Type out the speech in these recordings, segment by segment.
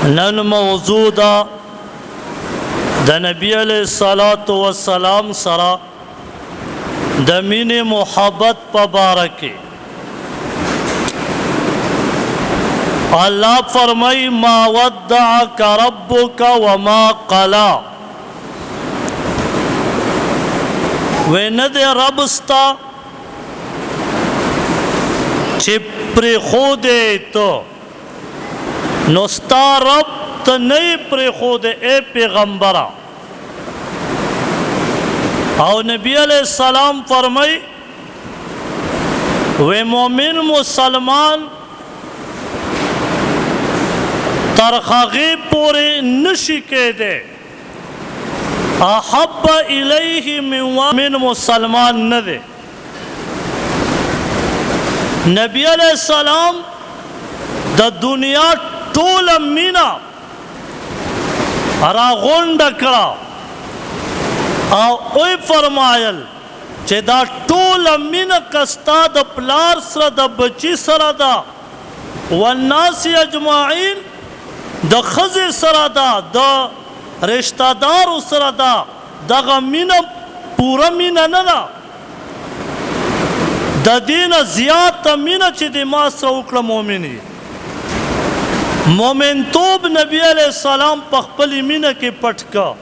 نن موضوع دا د نبی علیہ الصلوۃ والسلام سره د مینې محبت په باره کې الله فرمای ما ودعک ربک وما قلا وینه دې رب ستا چې پرې خودې تو نو ستا رب ته نه پرې خودې اے پیغمبره او نبی علیہ السلام فرمای و مومن مسلمان تر هغې پورې نشي کېدی احب الیه من مسلمان نه دی نبی علیہ السلام د دنیا ټوله مینه راغونډه کړه او اوی فرمایل چې دا ټوله مینه که ستا د پلار سره د بچي سره ده والناس اجمعین د ښځې سره ده د رشته دارو سره ده دغه مینه پوره مینه نه ده د دې نه زیاته مینه چې د ما سره وکړه مؤمن یې مومنتوب نبی علیہ السلام په خپلې مینه کې پټ کړه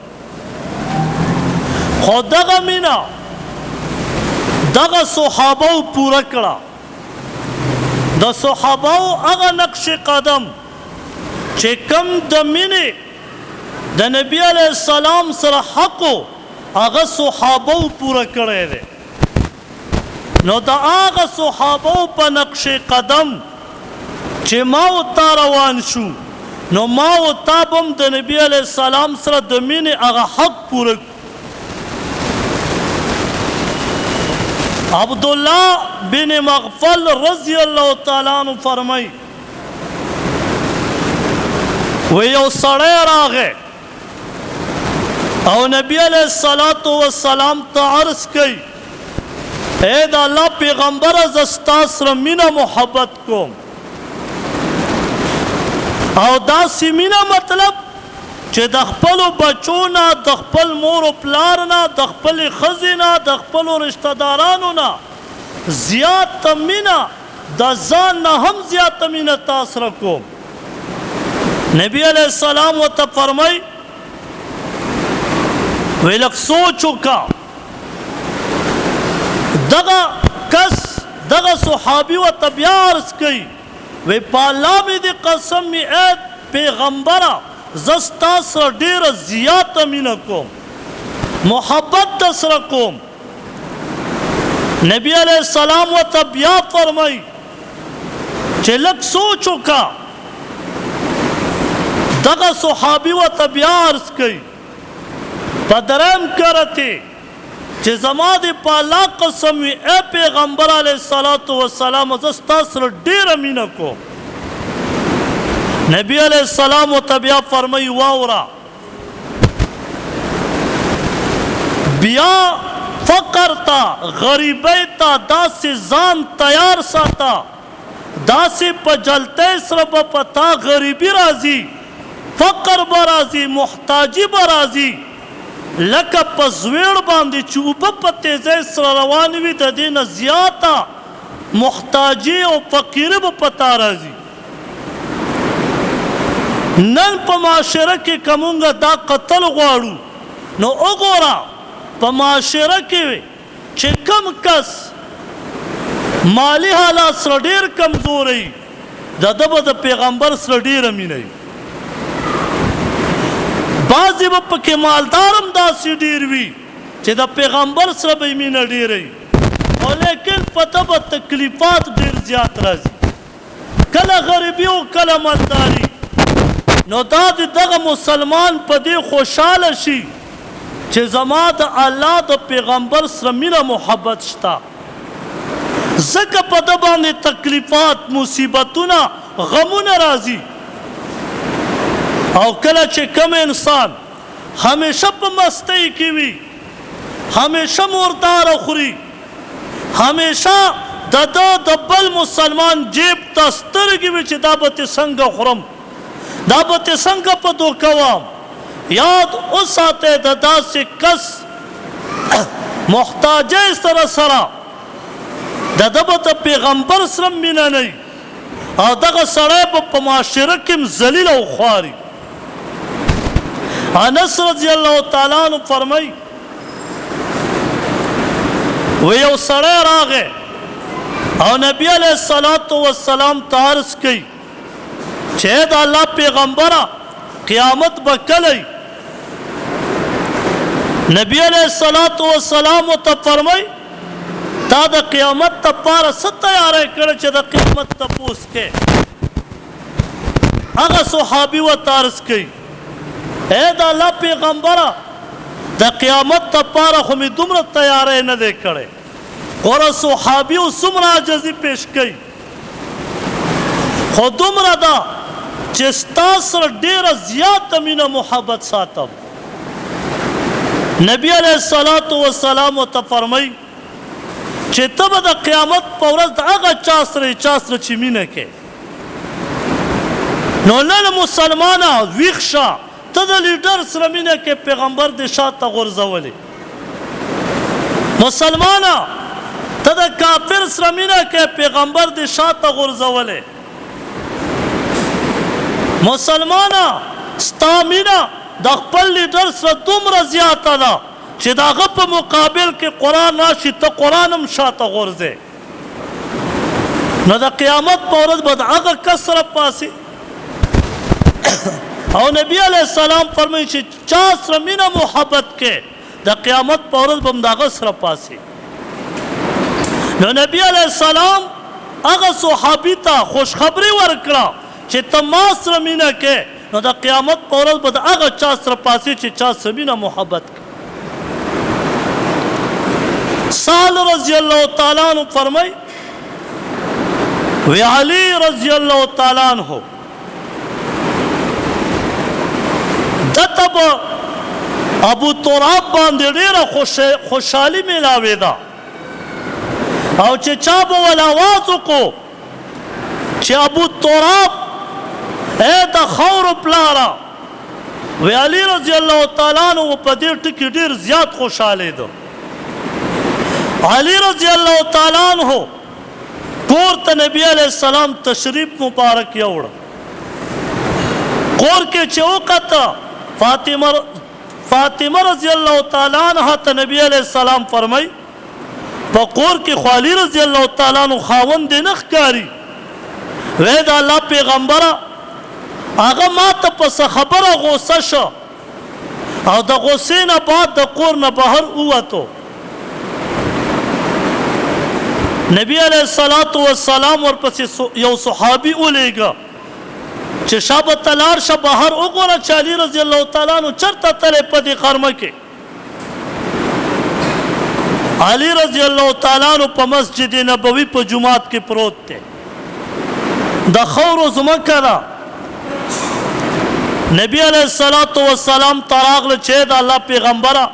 خو دغه مینه دغه صحابو پوره کړه د صحابو هغه نقش قدم چې کم د مینې د نبی علیہ السلام سره حقو هغه صحابو پوره کړی دی نو د هغه صحابو په نقش قدم چې ما و تا روان شو نو ما و تا بم د نبی علیہ السلام سره د مینې هغه حق پوره عبداللہ بن مغفل رضی اللہ تعالیٰ عنہ فرمائی وہ یو سڑے راغے او نبی علیہ السلام تا عرض کئی اے دا اللہ پیغمبر از استاسر مینا محبت کوم او دا سی مینا مطلب چې د خپلو بچو نه د خپل مور و پلار نه د خپلې ښځې نه د خپلو رشته دارانو نه زیاته مینه د ځان نه هم زیاته مینه تا سره کوم نبی علیہ السلام ورته فرمای وی لږ سوچ وکړه دغه کس دغه صحابي ورته بیا عرض کوي وی په الله مې دې قسم مې اے پیغمبره زه ستا سره ډېره زیاته مینه کوم محبت در سره کوم نبی علیہ السلام ورته بیا فرمای چې لږ سوچ وکړه دغه صحابي ورته بیا عرض کوي په دریم کرته چې زما دې په الله قسم وي اے پیغمبر علیہ السلام زه ستا سره ډېره مینه کوم نبی علیہ السلام و تبیا فرمائی واورا بیا فقر تا غریبی تا دا سی زان تیار ساتا دا سی پا جلتے سر با پتا غریبی رازی فقر برازی محتاجی برازی لکا پا زویر باندی چوبا پا تیزے سر روانوی دا دین زیاتا محتاجی و فقیر با پتا رازی نن په معاشره کې کومونګه دا قتل غواړو نو وګوره په معاشره کې چې کم کس مالی حالات سره ډېر کمزوری د ده به د پیغمبر سره ډېره مینه وي بعضې به پکې مالدار هم داسې ډېر وي چې د پیغمبر سره به یې مینه ډېره وي او لیکن په ده به تکلیفات ډېر زیات راځي کله غریبي او کله مالداري نو دا دغه مسلمان په دې خوشحاله شي چې زما د الله د پیغمبر سره مینه محبت شته ځکه په ده باندې تکلیفات مصیبتونه غمونه راځي او کله چې کم انسان همیشه په مستۍ کې وي همیشه مرداره خوري همیشه د بل مسلمان جیب ته سترګې وي چې دا به تې څنګه خورم دا به ته څنګه په دوکه وام یاد وساتئ د داسې کس محتاجۍ سره د ده به د پیغمبر سره مینه نه وي او دغه سړی به په معاشره کې هم ذلیل او خواري انس رضی الله تعالی عنہ فرمایي و یو سړی راغی او نبی علیہ الصلوۃ والسلام ته عرض کوي چې د الله پیغمبره قیامت به کله نبی علیہ الصلوۃ والسلام ته فرمایي تا د قیامت دپاره څه تیاری کړی چې د قیامت تپوس کې هغه صحابي ورته عرض کوي ای د الله پیغمبره د قیامت دپاره خو مې دومره تیاری نه دی کړی غوره صحابي او څومره عاجزي پیش کوي خو دومره ده چې ستا سره ډېره زیاته مینه محبت ساتم نبی علیه الصلاة والسلام ورته فرمایي چې ته به د قیامت په ورځ د هغه چا سره چې مینه کې نو نن مسلمانه ویښ شه ته د لیډر سره مینه کې پیغمبر دې شاته غورځولې مسلمانه ته د کافر سره مینه کې پیغمبر دې شاته غورځولې مسلمانه ستا مینه د خپل لیډر سره دومره زیاته ده چې د هغه په مقابل کې قرآن راشي ته قرآن هم شاته غورځې نو د قیامت په ورځ به د هغه کس سره پاسې او نبی علیہ السلام فرمایي چې چا سره مینه محبت کې د قیامت په ورځ به هم د هغه سره پاسې نو نبی علیہ السلام هغه صحابي ته خوشخبري ورکړه چې ته ما سره مینه کې نو د قیامت په ورځ به د هغه چا سره پاسې چې چا سره مینه محبت کې سال رضی اللہ تعالیٰ عنہ فرمائی وی علی رضی اللہ تعالیٰ عنہ دتب ابو تراب باندې ډیره خوشحالي میلاوېده او چې چا به ول آواز وکړو چې ابو تراب ای د خاورو پلاره وی علی رضی اللہ تعالیٰ عنہ په دې ټکي ډېر زیات خوشحالېده علی رضی اللہ تعالیٰ عنہ کور ته نبی علیہ السلام تشریف مبارک یوړ کور کې چې وکته فاطمه رضی اللہ تعالیٰ عنہ ته نبی علیہ السلام فرمای په کور کې خو علی رضی اللہ تعالیٰ عنہ خاوند دی نه ښکاري وی د الله پیغمبره هغه ما ته په څه خبره غوسه شه او د غوسې نه بعد د کور نه بهر ووتو نبی علیہ الصلوۃ والسلام ورپسې یو صحابي ولیږه چې شابه تلار شه بهر وګوره چې علي رضی الله تعالی عنہ چرته تللی په دې غرمه کې علي رضی الله تعالی عنہ په مسجد نبوي په جماعت کې پروت دی د خاورو ځمکه ده نبی علیہ الصلوۃ والسلام ته راغله چې د الله پیغمبره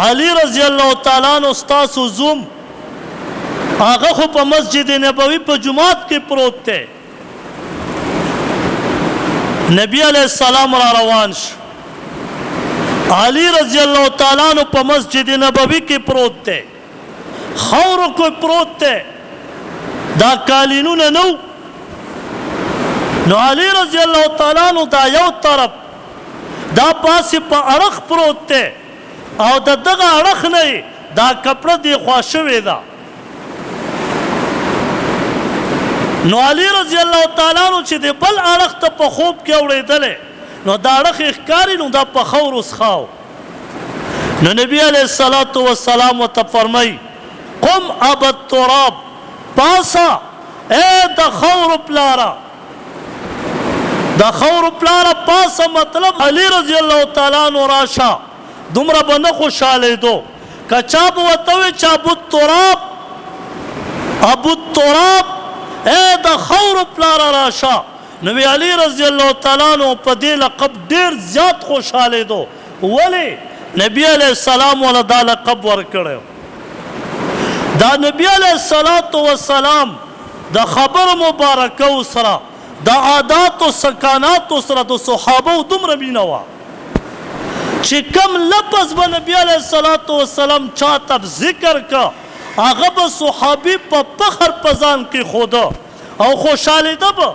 علي رضی الله تعالی عنہ ستاسو زوم هغه خو په مسجد نبوي په جماعت کې پروت دی نبی علیہ السلام را روان شو علی رضی اللہ تعالیٰ عنہ په مسجد نبوي کې پروت دی خاورو کې پروت دی دا قالینونه نو علی رضی اللہ تعالیٰ عنہ دا یو طرف دا پاسې په اړخ پروت دی او د دغه اړخ نه دا کپړه دی خوا شوې ده نو علی رضی اللہ تعالیٰ عنہ چې د بل اړخ ته په خوب کې اورېدلی نو دا اړخ یې ښکاري نو دا په خاورو څښاو نو نبی علیہ الصلوۃ والسلام ورته فرمایي قم ابا التراب پاسه ای د خاورو پلاره د خاورو پلاره پاسه مطلب علی رضی اللہ تعالیٰ عنہ راشه دومره به نه خوشحالېدو که چا به ورته ووایي چې ابو التراب اے د خاورو پلاره راشه نو علی رضی اللہ تعالیٰ عنہ په دې لقب ډېر زیات خوشحالېدو ولې نبی علیہ السلام ولا دا لقب ورکړی دا نبی علیہ الصلوۃ والسلام د خبر مبارکو سره د عادات او سکاناتو سره د صحابو دومره مینه وه چې کم لفظ به نبي علیه الصلاة والسلام چاته ذکر که هغه به صحابي په فخر په ځان کې خوده او خوشحالېده به.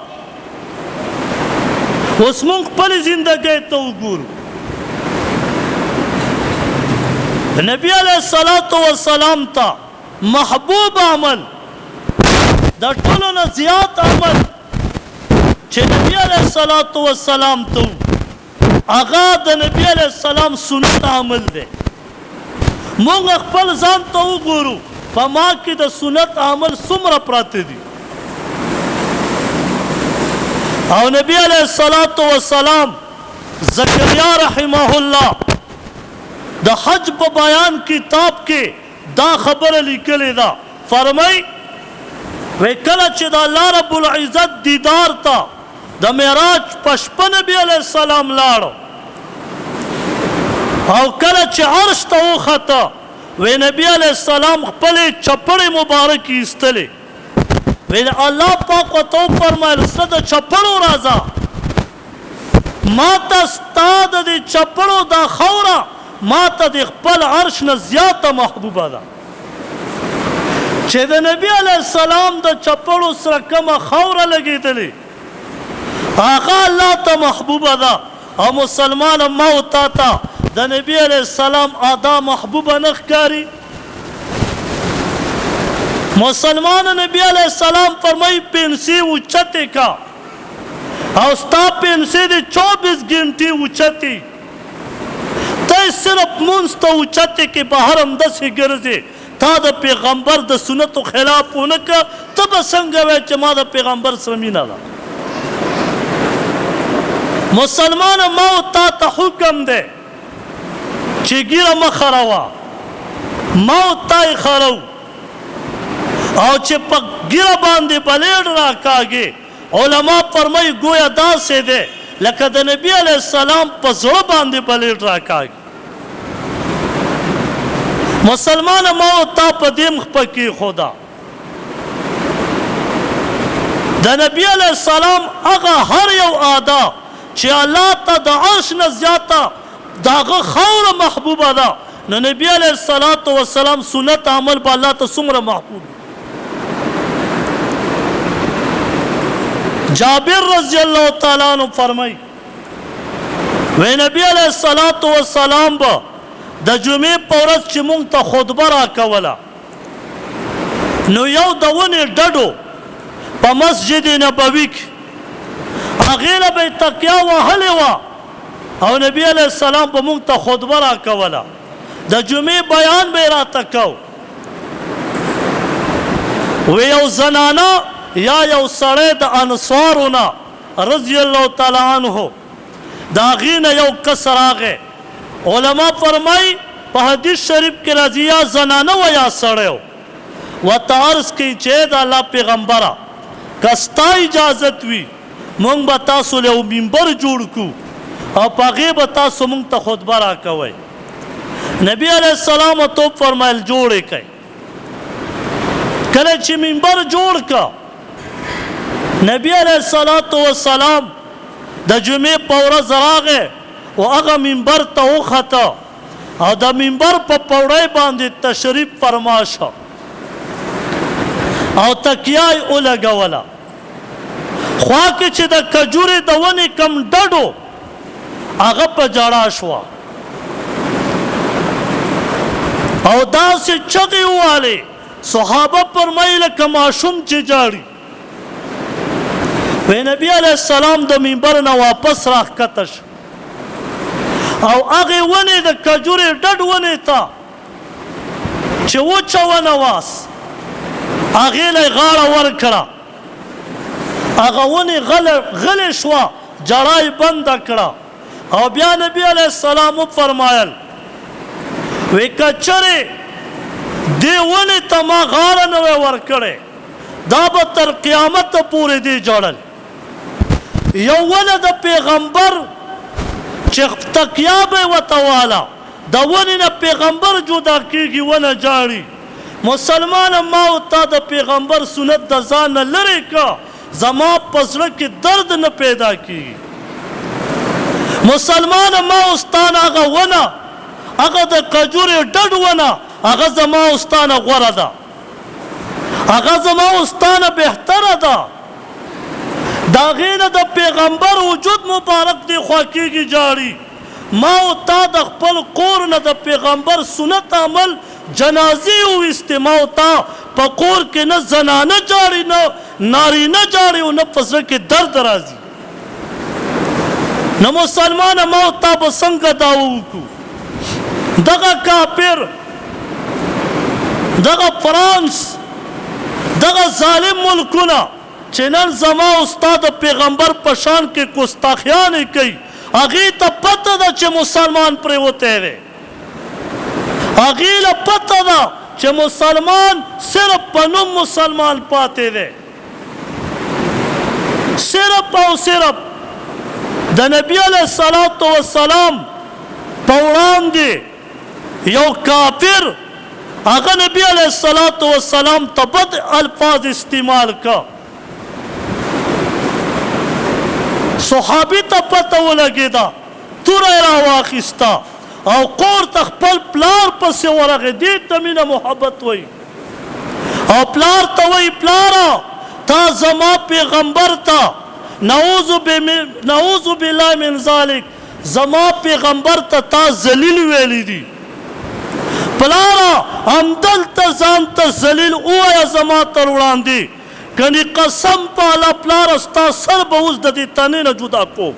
اوس مونږ خپلې زندګۍ ته وګورو. نبی علیه الصلاة والسلام ته محبوب عمل د ټولو نه زیات عمل چې نبی علیه الصلاة والسلام ته هغه د نبی علیه السلام سنت عمل دی. مونږ خپل ځان ته وګورو په ما کې د سنت عمل څومره پراته دي. او نبی علیه الصلاة والسلام زکریا رحمه الله د حج په بیان کتاب کې دا خبره لیکلې ده. فرمای وی کله چې د الله رب العزت دیدار ته د معراج په شپه نبی علیه السلام لاړو او کله چې عرش ته وخته وی نبی علیه السلام خپلې چپړې مبارکې ایستلې. وی الله پاک ورته وفرمایل زه د چپړو راځه ما ته ستا د دې چپړو دا خاوره ما ته د خپل عرش نه زیاته محبوبه ده. چې د نبی علیه السلام د چپړو سره کومه خاوره لګېدلې هغه الله ته محبوبه ده. او مسلمان ما او تا ته د نبی علیه السلام ادا محبوبه نه ښکاري؟ مسلمان نبی علیه السلام فرمایي پنسي اوچتې کا او ستا پنسي د 24 ګنټې اوچتې ته صرف مونځ ته اوچتې کې بهر همداسې ګرځې تا د پیغمبر د سنتو خلاف ونه که ته به څنګه وایې چې ما د پیغمبر سره مینه ده؟ مسلمان ما او تا ته حکم دی چې ګیره مه خروه. ما او تا یې خرو او چې په ګیره باندې بلیډ راکاږې علما فرمایي ګویا داسې دی لکه د نبي علیه السلام په زړه باندې بلیډ راکاږي. مسلمان ما او تا په دې مخ په کېښوده د نبي علیه السلام هغه هر یو ادا چې الله ته د عرش نه زیاته د هغه خاوره محبوبه ده نو نبي علیه الصلاة والسلام سنت عمل به الله ته څومره محبوب دی. جابر رضی الله تعالی عنہ فرمایي وی نبی علیه الصلاة والسلام به د جمعې په ورځ چې مونږ ته خطبه راکوله نو یو د ونې ډډو په مسجد نبوي کې هغې له به یې تکیه وهلې وه او نبی علیه السلام به مونږ ته خطبه راکوله د جمعې بیان به یې راته کو. وی یو زنانه یا یو سړی د انصارو نه رضی الله تعالی عنه د هغې نه یو کس راغی. علما فرمایي په حدیث شریف کې راځي یا زنانه و یا سړی و ورته عرض کوي چې د الله پیغمبره که ستا اجازت وي مونږ به تاسو له یو منبر جوړ کړو او په هغې به تاسو مونږ ته خطبه راکوئ. نبی علیه السلام ورته وفرمیل جوړ یې کړئ. کله چې منبر جوړ که نبی علیه الصلاة والسلام د جمعې په ورځ راغی او هغه منبر ته وخته او د منبر په پوړۍ باندې تشریف فرما شه او تکیه یې ولګوله. خوا کې چې د کجورې د ونې کم ډډو هغه په ژړا شوه او داسې چغې ووالې صحابه فرمایي لکه ماشوم چې جاړي. وی نبی علیه السلام د منبر نه واپس راښکته شه او هغې ونې د کجورې ډډ ونې ته چې وچه ونه واس هغې له یې غاړه ورکړه هغه ونې غلې شوه جړا یې بنده کړه او بیا نبی علیه السلام وفرمایل وی که چرې دې ونې ته ما غاړه نه وی ورکړې دا به تر قیامته پورې دی جړل. یو ونه د پیغمبر چې تکیه به یې ورته واله د ونې نه پیغمبر جدا کېږي ونه جاړي. مسلمان ما او تا د پیغمبر سنت د ځان نه لرې که زما په زړه کې درد نه پیدا کیږي. مسلمانه ما استانه هغه ونه، هغه د کجورې ډډ ونه، هغه زما استانه غوره ده، هغه زما استانه بهتره ده. د هغې نه د پیغمبر وجود مبارک دی خوا کېږي جاړي. ما او تا د خپل کور نه د پیغمبر سنت عمل جنازې وویستې. ما او تا په کور کې نه زنانه جاړي، نه نارینه جاړي، او نه په زړه کې درد راځي. نو مسلمانه ما او تا به څنګه دعوه وکړو؟ دغه کافر، دغه فرانس، دغه ظالم ملکونه چې نن زما او ستا د پیغمبر په شان کې ګستاخیانې کوي، هغې ته پته ده چې مسلمان پرېوتی دی. هغې له پته ده چې مسلمان صرف په نوم مسلمان پاتې دی. صرف او صرف د نبي علیه الصلاة والسلام په وړاندې یو کافر هغه نبي علیه الصلاة والسلام ته بد الفاظ استعمال کا. صحابي ته پته ولګېده، توره یې راواخیسته او کور ته خپل پلار پسې ورغی. دې ته مینه محبت وایي. او پلار ته وایي پلاره تا زما پیغمبر ته نعوذ بالله من ذلک زما پیغمبر ته تا ذلیل ویلی دي. پلاره همدلته ځان ته ذلیل ووایه زما تر وړاندې، کنی قسم په الله پلاره ستا سر به اوس د دې تنې نه جدا کوم.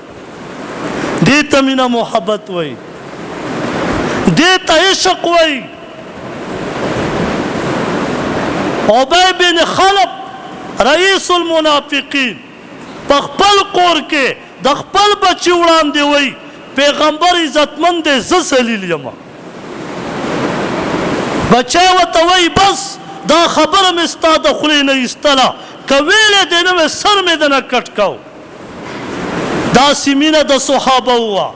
دې ته مینه محبت وایي، دې ته عشق وایي. ابی بن خلف رئیس المنافقین په خپل کور کې د خپل بچي وړاندې وایي پیغمبر عزتمند دی، زه ذلیل یم. بچی ورته وایي بس دا خبره مې ستا د خولې نه ایستله، که ویلې دې نه وې سر مې دنه کټ کو. داسې مینه د صحابه وه.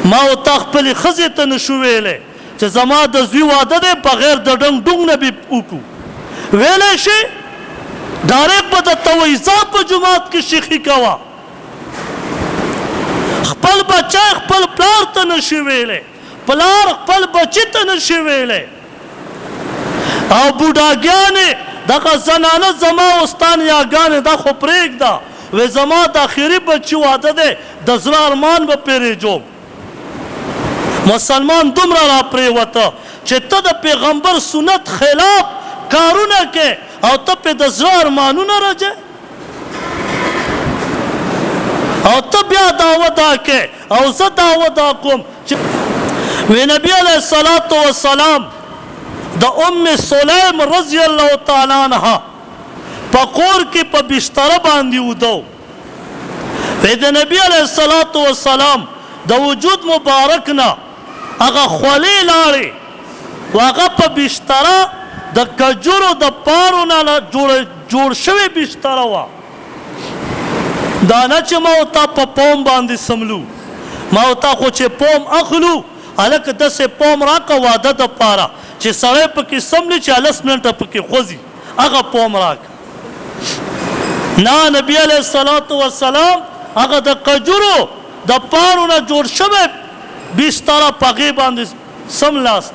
ما ورته خپلې ښځې ته نه شو ویلی چې زما د زوی واده دی، بغیر د ډنګ ډونګ نه به وکړو. ویلی شي ډایرکټ به درته وایي ځه په جومات کې شیخي کوه. خپل بچی خپل پلار ته نه شي ویلی، پلار خپل بچي ته نه شي ویلی. او بوډاګانې دغه زنانه زما او ستا نیاګانې دا خو پرېږده، وی زما د اخري بچي واده دی، د زړه ارمان به پرېږدم. مسلمان دومره را پرېوته چې ته د پیغمبر سنت خلاف کارونه کې او ته پې د زړه ارمانونه راځې، او ته بیا دعوه دا کې او زه دعوه دا کوم چې وی نبي علیه الصلاة والسلام د ام سلیم رضی الله تعالی عنها په کور کې په بستره باندې ودو. وی د نبي علیه الصلاة والسلام د وجود مبارک نه هغه خولې لاړې و هغه په بستره د کجورو د پاڼو نه جوړ شوې بستره وه. دا نه چې ما ورته په پوم باندې سملو، ما ورته خو چې پوم اخلو هلکه داسې پوم راکړه واده دپاره چې سړی پکې سملي چې 10 منټه پکې خوځي، هغه پوم راکړه. نه، نبي علیه الصلاة والسلام هغه د کجورو د پاڼو نه جوړ شوی بستره په هغې باندې سملاست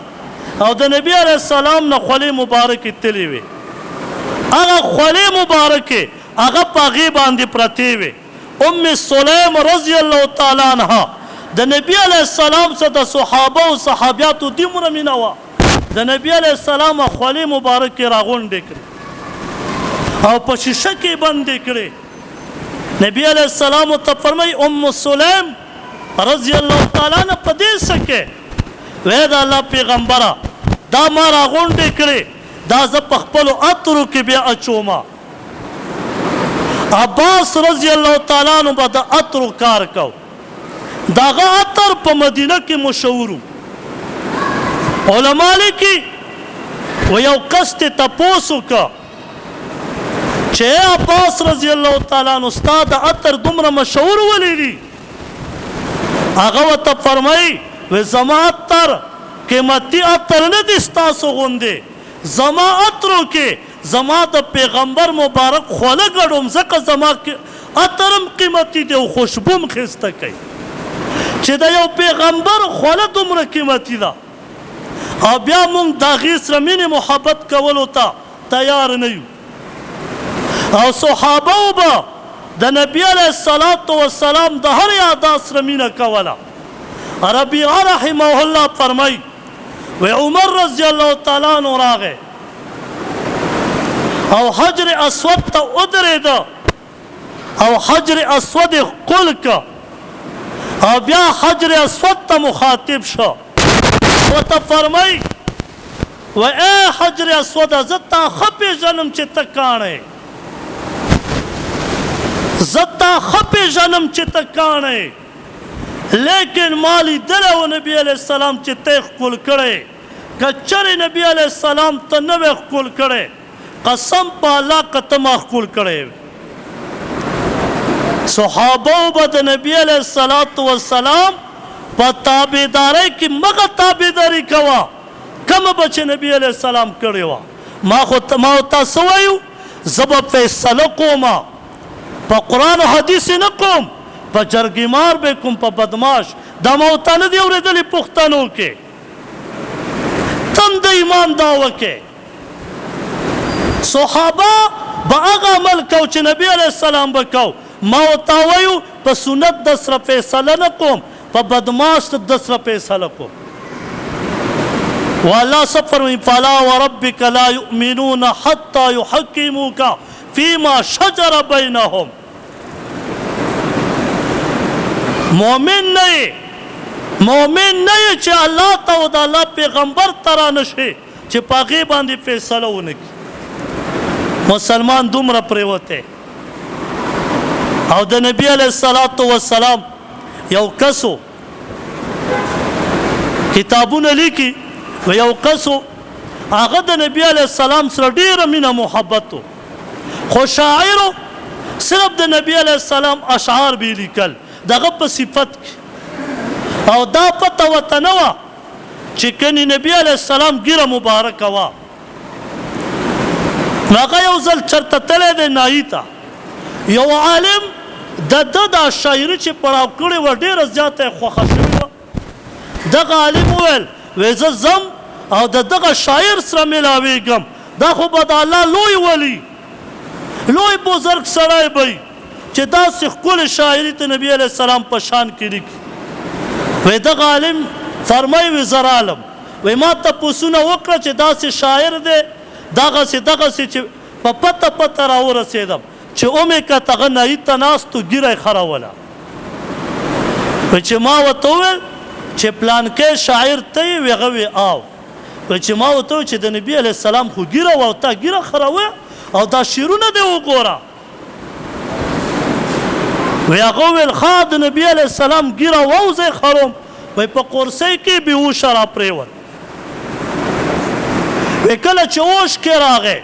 او د نبي علیه السلام نه خولې مبارکې تللې وې. هغه خولې مبارکې هغه په هغې باندې پرتې وې. ام سلیم رضی الله تعالی عنها د نبي علیه السلام سره د صحابه او صحابیاتو دومره مینه وه، د نبي علیه السلام خولې مبارکې راغونډې کړې او په شیشه کې بندې کړې. نبي علیه السلام ورته فرمایي ام سلیم رضی الله تعالی عنه په دې څه کې؟ وی د الله پیغمبره دا ما راغونډې کړې، دا زه په خپلو عطرو کې بیا اچومه. عباس رضی الله تعالی عنه به د عطرو کار کو. دغه عطر په مدینه کې مشهور و. علما لیکي و یو کس ته تپوس وکړه چې عباس رضی الله تعالی عنه ستا د عطر دومره مشهور ولې دي؟ هغه ورته فرمایي وی زما عطر قیمتي عطر نه دي ستاسو غوندې، زما عطرو کې زما د پیغمبر مبارک خوله ګډوم ځکه زما عطرم قیمتي دی او خوشبوم ښایسته کوي چې د یو پیغمبر خوله دومره قیمتي ده او بیا موږ د هغې سره مینې محبت کولو ته تیار نه یو. او صحابه به د نبي علیه الصلاة والسلام د هر ادا سره مینه کوله. ربیعه رحمه الله فرمایي و عمر رضی الله تعالی عنه راغی او حجر اسود ته ودرېده او حجر اسود یې ښکل که او بیا حجر اسود ته مخاطب شو ورته فرمایي و ای حجر اسوده زه تا ښه پېژنم چې ته کاڼی زه تا ښه پېژنم چې ته کاڼی لیکن ما لیدلی و نبي علیه السلام چې ته یې ښکل کړی که چرې نبي علیه السلام ته نه وی ښکل کړی قسم په الله که ته ما ښکل کړی وی. صحابه به د نبي علیه الصلاة والسلام په تابعدارۍ کې مغه تابعداري کوه کومه به چې نبي علیه السلام کړې وه. ما ورته څه وایو زه به فیصله کومه په قرآن و حدیث نه کوم په جرګمار به کوم په بدماش دا ما ورته نه دي اورېدلي پښتنو کې تم د ایمان دعوه کې. صحابه به هغه عمل کو چې نبي علیه السلام به کو. ما ورته وایو په سنت د سره فیصله نه کوم په بدماش د سره فیصله کوم. والله څه فرمایي فلا وربک لا یؤمنون حتی یحکموک فیما شجر بینهم. مؤمن نه یې چې الله ته او د الله پیغمبر ته رانشي چې په هغې باندې فیصله ونه کړي. مسلمان دومره پرېوتی او د نبي علیه الصلاة والسلام یو کسو کتابونه لیکي و یو کسو هغه د نبي علیه السلام سره ډېره مینه محبت و خو شاعرو صرف د نبي علیه السلام اشعار به لیکل دغه په صفت کې او دا پته ورته نه وه چې کنې نبي علیه السلام ګیره مبارکه وه. نو هغه یو ځل چېرته تللی دی نایي ته یو عالم د ده دا شاعري چې پړاو کړې وه ډېره زیاته یې خوښه شوې وه. دغه عالم وویل وی زه ځم او د دغه شاعر سره میلاویږم دا خو به د الله لوی ولی لوی بزرګ سړی به چې داسې ښکلې شاعري د نبي علیه السلام په شان کې لیکي. وی دغه عالم فرمایي وی زه رالم وی ما تپوسونه وکړه چې داسې شاعر دی دغسې چې په پته راورسېدم چې اومې کت هغه نایي ته ناست و ږیره یې خروله. وی چې ما ورته وویل چې پلانکی شاعر ته یې وی هغه وی آو وی چې ما ورته وویل چې د نبي علیه السلام خو ږیره وه او تا ږیره خروه او دا شعرونه دې وګوره. وی هغه وویل ښه د نبي علیه السلام ږیره وه او زه یې خروم. وی په قرصۍ کې بېهوشه راپرېوت. وی کله چې اوش کې راغی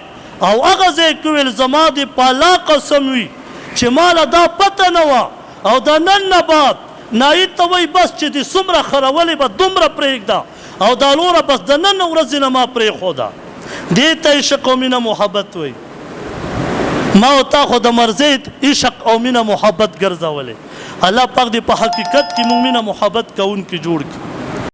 او هغه ځای کې ویل زما دې په الله قسم وي چې ماله دا پته نه وه او د نن نه بعد نایي ته وایي بس چې دې څومره خرولې به دومره پرېږده او دا نوره بس د نن ورځې نه ما پرېښوده. دې ته عشق او مینه محبت وایي. ما او تا خو د مرزید عشق او مینه محبت ګرځولې. الله پاک دې په حقیقت کې موږ مینه محبت کوونکي جوړ کړي.